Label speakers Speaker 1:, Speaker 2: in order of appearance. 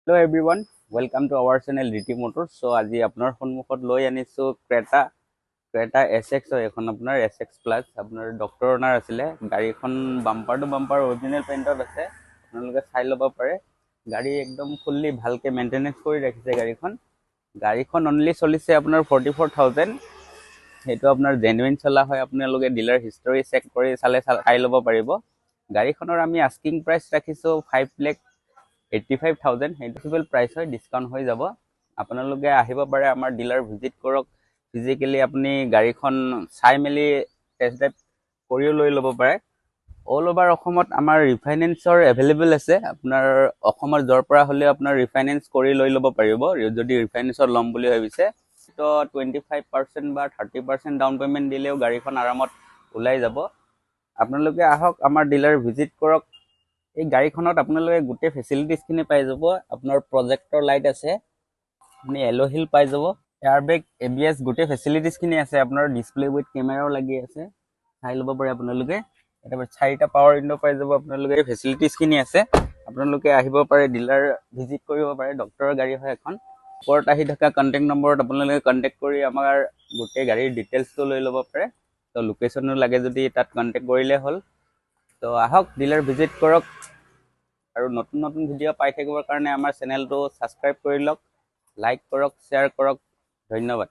Speaker 1: Hello everyone, welcome to our channel DT Motors. So আজি আপোনাৰ সন্মুখত লৈ আনিছো ক্ৰেটা SX হয় এখন আপোনাৰ SX প্লাস আপোনাৰ ডক্টৰ অনাৰ আছিলে গাড়ীখন বাম্পাৰ টু বাম্পাৰ অৰিজিনাল পেইণ্টত আছে আপোনালোকে চাই ল'ব পাৰে গাড়ী একদম ফুললি ভালকে মেইনটেনেন্স কৰি ৰাখিছে গাড়ীখন অনলি চলিছে আপোনাৰ 44000 হেতু আপোনাৰ জেনুইন চলা হয় আপোনালোকে ডিলাৰ হিষ্টৰী চেক কৰি চাই ল'ব পাৰিব গাড়ীখনৰ আমি আস্কিং প্ৰাইস ৰাখিছো 5,85,000 হেইটো প্ৰাইস হয় ডিসকাউন্ট হৈ যাব আপোনালোকে আহিব পাৰে আমাৰ ডিলাৰ ভিজিট কৰক ফিজিক্যালি আপুনি গাড়ীখন চাই মেলি টেষ্ট ড্ৰাইভ কৰিও লৈ ল'ব পাৰে অল ওভাৰ অসমত আমাৰ ৰিফাইনেন্সৰ अवेलेबल আছে আপোনাৰ অসমৰ জৰ পৰা হলে আপোনাৰ ৰিফাইনেন্স কৰি লৈ ল'ব পাৰিব যদি ৰিফাইনেন্সৰ লম বুলি ভাবিছে তো 25% বা 30% ডাউন পেমেন্ট দিলেও গাড়ীখন আৰামত ওলাই যাব আপোনালোকে আহক আমাৰ ডিলাৰ ভিজিট কৰক এই গাড়ীখনত আপোনালোকে গুটে ফেসিলিটিজ কিনে পাই যাব আপোনাৰ প্ৰজেক্টৰ লাইট আছে আপুনি এলো হিল পাই যাব এয়াৰবেগ এবিএস গুটে ফেসিলিটিজ কিনে আছে আপোনাৰ ডিসপ্লে উইথ ক্যামেৰাও লাগি আছে চাই ল'ব পাৰে আপোনালোকে এটা চাৰিটা পাৱাৰ উইন্ডো পাই যাব আপোনালোকে ফেসিলিটিজ কিনে আছে আপোনালোকে আহিব পাৰে ডিলাৰ ভিজিট কৰিব পাৰে ডক্টৰৰ গাড়ী হয় এখন ওপৰত আহি থকা কন্টাক্ট নম্বৰত আপোনালোকে কন্টাক্ট কৰি আমাৰ গুটে গাড়ীৰ ডিটেইলছটো লৈ ল'ব পাৰে তো লোকেশনো লাগে যদি তাত কন্টাক্ট কৰিলে হ'ল তো আহক ডিলাৰ ভিজিট কৰক আৰু নতুন নতুন ভিডিও পাই থাকিবৰ কাৰণে আমাৰ চেনেলটো সাবস্ক্ৰাইব কৰি লওক লাইক কৰক শ্বেয়াৰ কৰক ধন্যবাদ